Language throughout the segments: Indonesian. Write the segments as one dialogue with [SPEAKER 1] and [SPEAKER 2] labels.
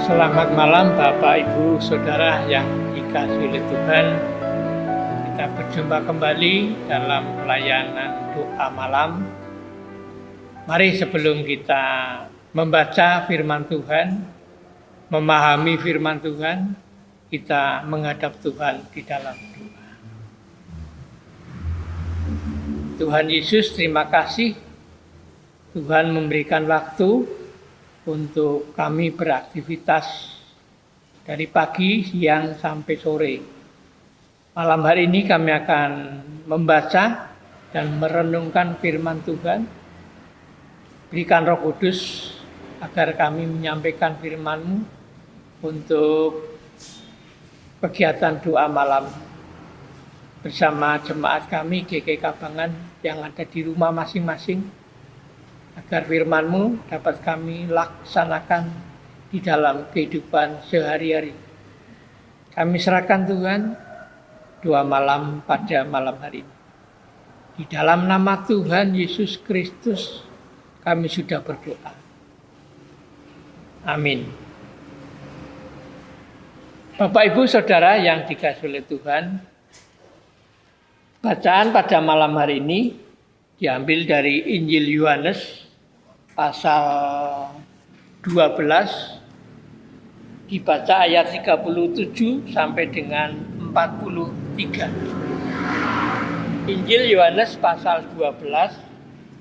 [SPEAKER 1] Selamat malam Bapak Ibu Saudara yang dikasihi oleh Tuhan. Kita berjumpa kembali dalam pelayanan doa malam. Mari sebelum kita membaca firman Tuhan, memahami firman Tuhan, kita menghadap Tuhan di dalam doa. Tuhan Yesus, terima kasih Tuhan memberikan waktu untuk kami beraktivitas dari pagi, siang, sampai sore. Malam hari ini kami akan membaca dan merenungkan firman Tuhan. Berikan Roh Kudus agar kami menyampaikan firman-Mu untuk kegiatan doa malam bersama jemaat kami GK Kabangan yang ada di rumah masing-masing, agar firman-Mu dapat kami laksanakan di dalam kehidupan sehari-hari. Kami serahkan Tuhan doa malam pada malam hari ini. Di dalam nama Tuhan Yesus Kristus kami sudah berdoa. Amin. Bapak Ibu Saudara yang dikasihi oleh Tuhan, bacaan pada malam hari ini diambil dari Injil Yohanes pasal 12, dibaca ayat 37 sampai dengan 43. Injil Yohanes pasal 12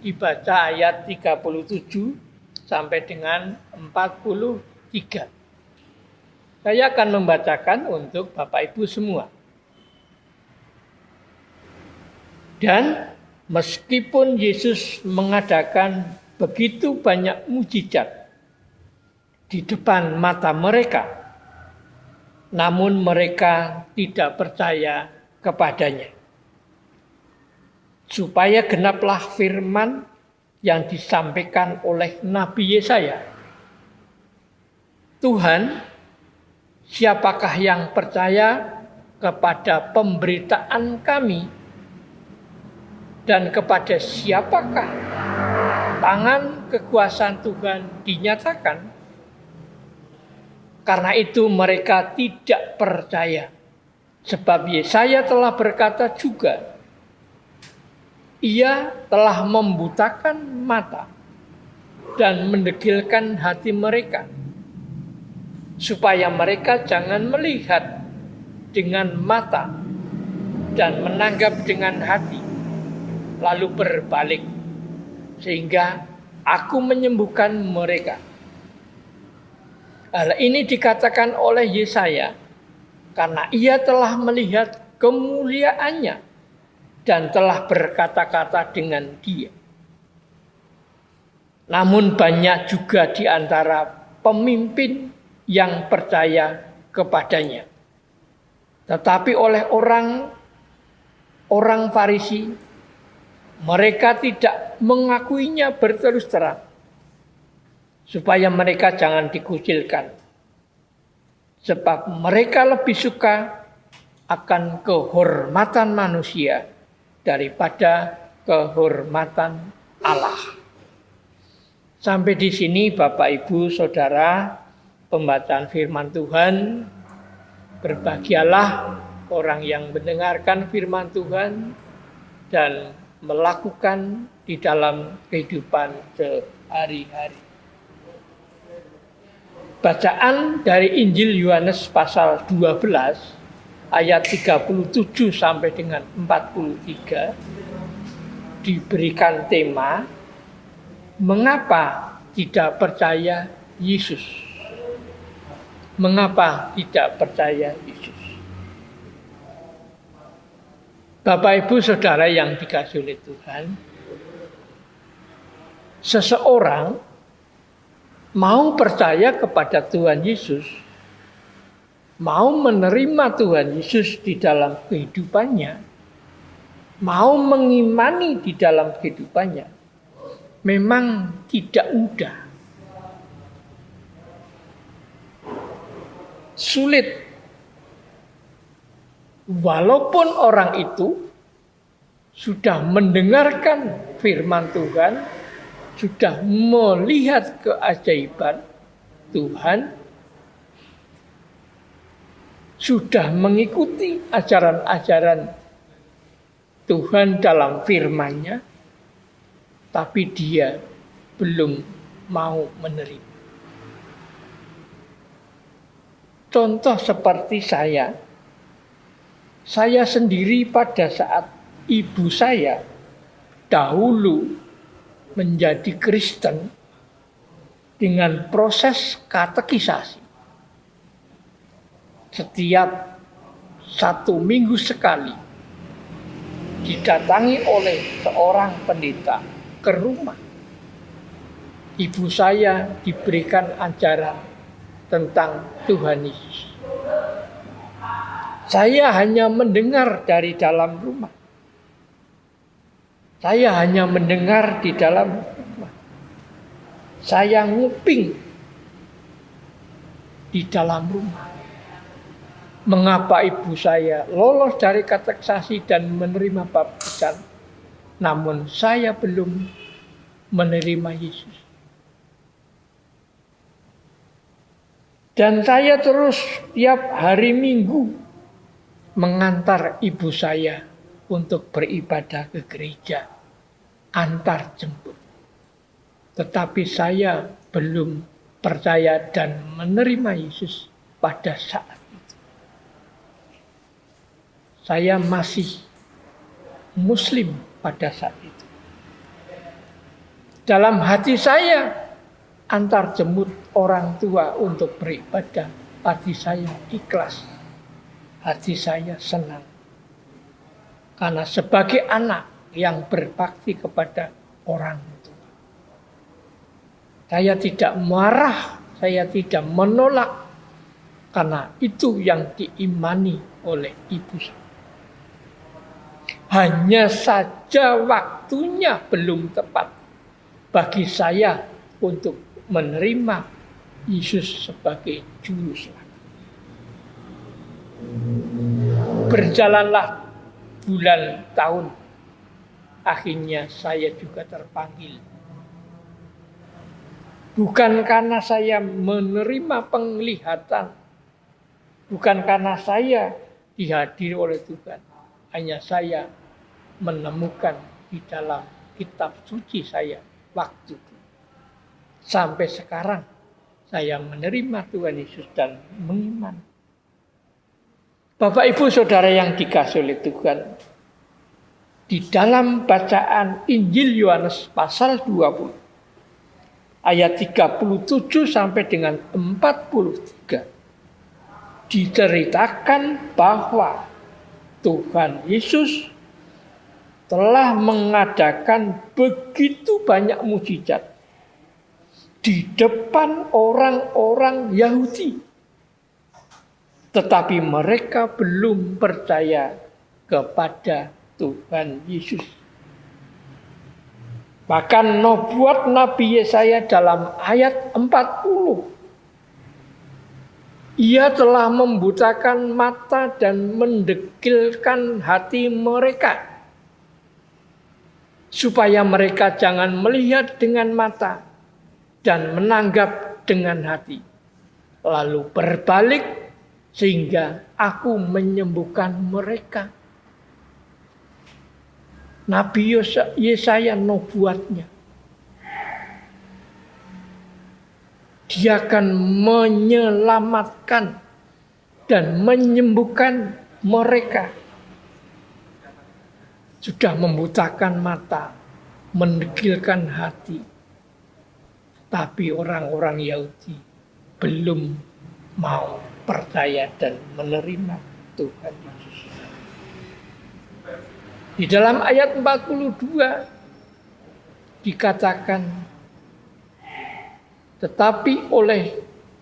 [SPEAKER 1] dibaca ayat 37 sampai dengan 43. Saya akan membacakan untuk Bapak Ibu semua. Dan meskipun Yesus mengadakan begitu banyak mujizat di depan mata mereka, namun mereka tidak percaya kepadanya. Supaya genaplah firman yang disampaikan oleh Nabi Yesaya. Tuhan, siapakah yang percaya kepada pemberitaan kami? Dan kepada siapakah tangan kekuasaan Tuhan dinyatakan? Karena itu mereka tidak percaya. Sebab Yesaya telah berkata juga, Ia telah membutakan mata dan mendegilkan hati mereka, supaya mereka jangan melihat dengan mata dan menanggap dengan hati, lalu berbalik, sehingga aku menyembuhkan mereka. Hal ini dikatakan oleh Yesaya karena ia telah melihat kemuliaannya dan telah berkata-kata dengan dia. Namun banyak juga di antara pemimpin yang percaya kepadanya. Tetapi oleh orang Farisi, mereka tidak mengakuinya berterus terang, supaya mereka jangan dikucilkan. Sebab mereka lebih suka akan kehormatan manusia daripada kehormatan Allah. Sampai di sini Bapak Ibu Saudara pembacaan firman Tuhan. Berbahagialah orang yang mendengarkan firman Tuhan dan melakukan di dalam kehidupan sehari-hari. Bacaan dari Injil Yohanes pasal 12 ayat 37 sampai dengan 43 diberikan tema mengapa tidak percaya Yesus. Mengapa tidak percaya Yesus? Bapak Ibu Saudara yang dikasihi oleh Tuhan, seseorang mau percaya kepada Tuhan Yesus, mau menerima Tuhan Yesus di dalam kehidupannya, mau mengimani di dalam kehidupannya, memang tidak mudah. Sulit. Walaupun orang itu sudah mendengarkan firman Tuhan, sudah melihat keajaiban Tuhan, sudah mengikuti ajaran-ajaran Tuhan dalam firman-Nya, tapi dia belum mau menerima. Contoh seperti saya sendiri pada saat ibu saya dahulu menjadi Kristen dengan proses katekisasi. Setiap 1 minggu sekali didatangi oleh seorang pendeta ke rumah. Ibu saya diberikan ajaran tentang Tuhan Yesus. Saya hanya mendengar dari dalam rumah. Saya hanya mendengar di dalam rumah. Saya nguping di dalam rumah. Mengapa ibu saya lolos dari katekisasi dan menerima baptisan, namun saya belum menerima Yesus. Dan saya terus tiap hari Minggu mengantar ibu saya untuk beribadah ke gereja, antar jemput. Tetapi saya belum percaya dan menerima Yesus pada saat itu. Saya masih Muslim pada saat itu. Dalam hati saya, antar jemput orang tua untuk beribadah, hati saya ikhlas, hati saya senang. Karena sebagai anak yang berbakti kepada orang tua, saya tidak marah, saya tidak menolak, karena itu yang diimani oleh ibu saya. Hanya saja waktunya belum tepat bagi saya untuk menerima Yesus sebagai juru selamat. Berjalanlah bulan tahun, akhirnya saya juga terpanggil. Bukan karena saya menerima penglihatan, bukan karena saya dihadiri oleh Tuhan, hanya saya menemukan di dalam kitab suci saya waktu itu. Sampai sekarang saya menerima Tuhan Yesus dan mengiman. Bapak Ibu Saudara yang dikasihi oleh Tuhan, di dalam bacaan Injil Yohanes pasal 20 ayat 37 sampai dengan 43 diceritakan bahwa Tuhan Yesus telah mengadakan begitu banyak mukjizat di depan orang-orang Yahudi, tetapi mereka belum percaya kepada Tuhan Yesus. Bahkan nubuat Nabi Yesaya dalam ayat 40. Ia telah membutakan mata dan mendegilkan hati mereka, supaya mereka jangan melihat dengan mata dan menanggap dengan hati, lalu berbalik sehingga aku menyembuhkan mereka. Nabi Yesaya nubuatnya, dia akan menyelamatkan dan menyembuhkan mereka. Sudah membutakan mata, mendegilkan hati, tapi orang-orang Yahudi belum mau percaya dan menerima Tuhan Yesus. Di dalam ayat 42 dikatakan,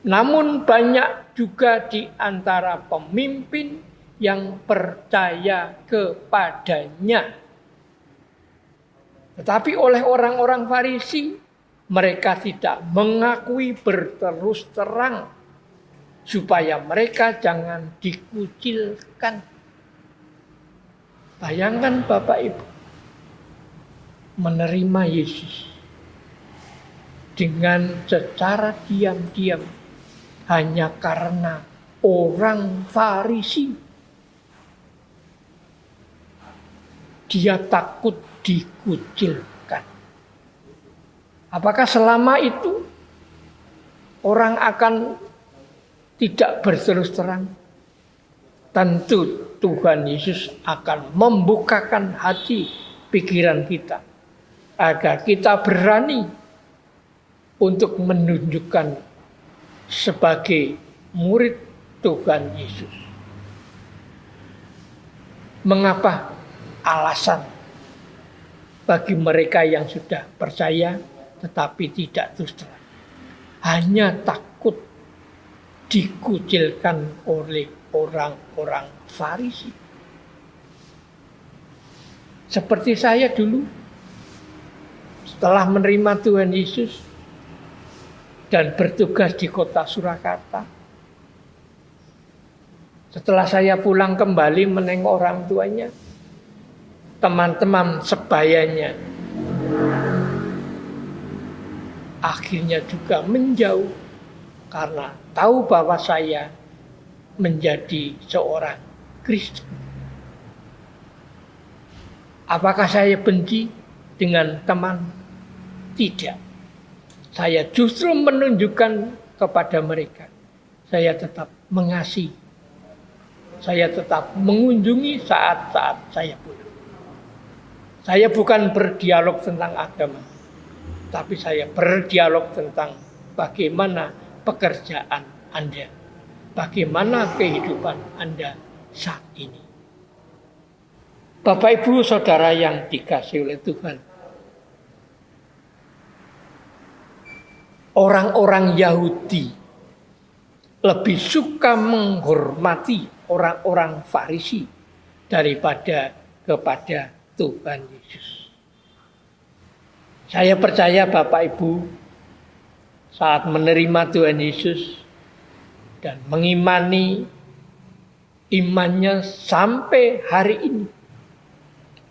[SPEAKER 1] namun banyak juga di antara pemimpin yang percaya kepadanya. Tetapi oleh orang-orang Farisi, mereka tidak mengakui berterus terang, supaya mereka jangan dikucilkan. Bayangkan Bapak Ibu, menerima Yesus dengan secara diam-diam hanya karena orang Farisi. Dia takut dikucilkan. Apakah selama itu orang akan tidak berterus terang? Tentu Tuhan Yesus akan membukakan hati pikiran kita agar kita berani untuk menunjukkan sebagai murid Tuhan Yesus. Mengapa? Alasan bagi mereka yang sudah percaya tetapi tidak terus terang. Hanya takut dikucilkan oleh orang-orang Farisi. Seperti saya dulu, setelah menerima Tuhan Yesus dan bertugas di kota Surakarta, setelah saya pulang kembali menengok orang tuanya, teman-teman sebayanya akhirnya juga menjauh karena tahu bahwa saya menjadi seorang Kristen. Apakah saya benci dengan teman? Tidak. Saya justru menunjukkan kepada mereka, saya tetap mengasihi. Saya tetap mengunjungi saat-saat saya pulang. Saya bukan berdialog tentang agama, tapi saya berdialog tentang bagaimana pekerjaan Anda, bagaimana kehidupan Anda saat ini. Bapak Ibu Saudara yang dikasihi oleh Tuhan, orang-orang Yahudi lebih suka menghormati orang-orang Farisi daripada kepada Tuhan Yesus. Saya percaya Bapak Ibu saat menerima Tuhan Yesus dan mengimani imannya sampai hari ini,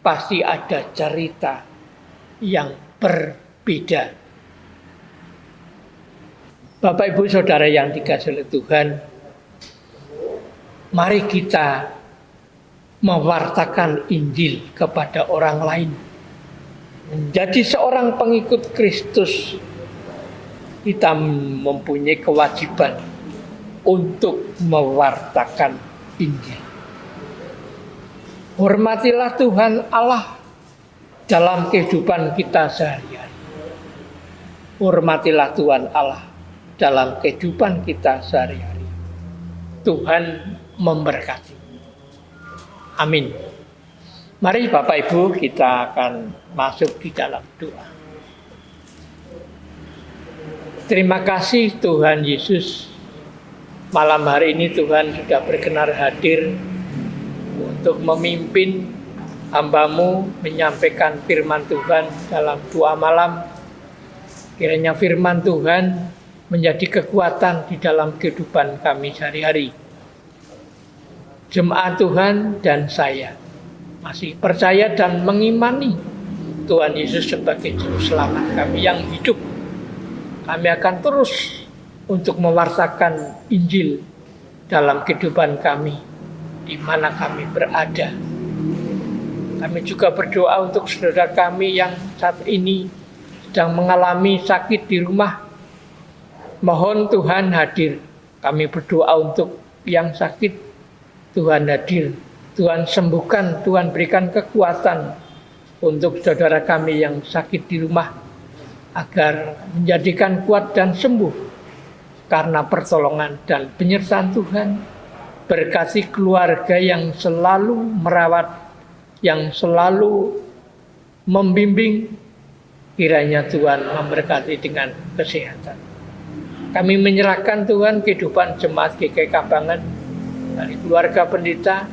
[SPEAKER 1] pasti ada cerita yang berbeda. Bapak Ibu Saudara yang dikasihi oleh Tuhan, mari kita mewartakan Injil kepada orang lain. Menjadi seorang pengikut Kristus, kita mempunyai kewajiban untuk mewartakan Injil. Hormatilah Tuhan Allah dalam kehidupan kita sehari-hari. Hormatilah Tuhan Allah dalam kehidupan kita sehari-hari. Tuhan memberkati. Amin. Mari Bapak Ibu kita akan masuk di dalam doa. Terima kasih Tuhan Yesus. Malam hari ini Tuhan sudah berkenan hadir untuk memimpin hamba-Mu menyampaikan firman Tuhan dalam doa malam. Kiranya firman Tuhan menjadi kekuatan di dalam kehidupan kami sehari-hari. Jemaat Tuhan dan saya masih percaya dan mengimani Tuhan Yesus sebagai juru selamat kami yang hidup. Kami akan terus untuk mewartakan Injil dalam kehidupan kami di mana kami berada. Kami juga berdoa untuk saudara kami yang saat ini sedang mengalami sakit di rumah. Mohon Tuhan hadir. Kami berdoa untuk yang sakit, Tuhan hadir, Tuhan sembuhkan, Tuhan berikan kekuatan untuk saudara kami yang sakit di rumah agar menjadikan kuat dan sembuh karena pertolongan dan penyertaan Tuhan. Berkati keluarga yang selalu merawat, yang selalu membimbing, kiranya Tuhan memberkati dengan kesehatan. Kami menyerahkan Tuhan kehidupan jemaat GKI Kabangan, dari keluarga pendeta,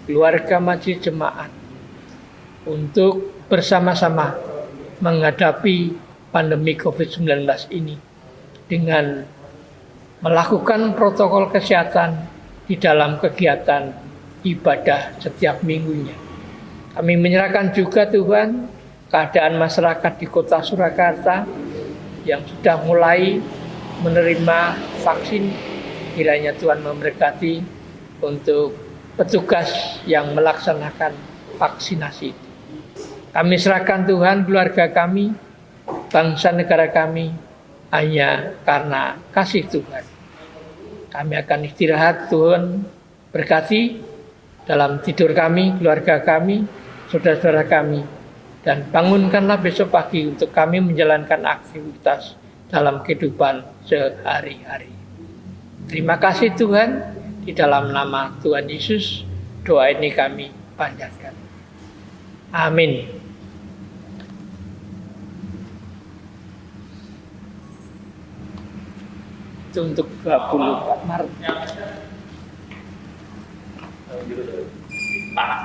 [SPEAKER 1] keluarga majelis jemaat, untuk bersama-sama menghadapi pandemi COVID-19 ini dengan melakukan protokol kesehatan di dalam kegiatan ibadah setiap minggunya. Kami menyerahkan juga Tuhan keadaan masyarakat di kota Surakarta yang sudah mulai menerima vaksin. kiranya Tuhan memberkati untuk petugas yang melaksanakan vaksinasi itu. Kami serahkan Tuhan keluarga kami, bangsa negara kami, hanya karena kasih Tuhan. Kami akan istirahat, Tuhan berkati dalam tidur kami, keluarga kami, saudara-saudara kami, dan bangunkanlah besok pagi untuk kami menjalankan aktivitas dalam kehidupan sehari-hari. Terima kasih Tuhan, di dalam nama Tuhan Yesus, doa ini kami panjatkan. Amin. Itu untuk 24 Maret. Pak.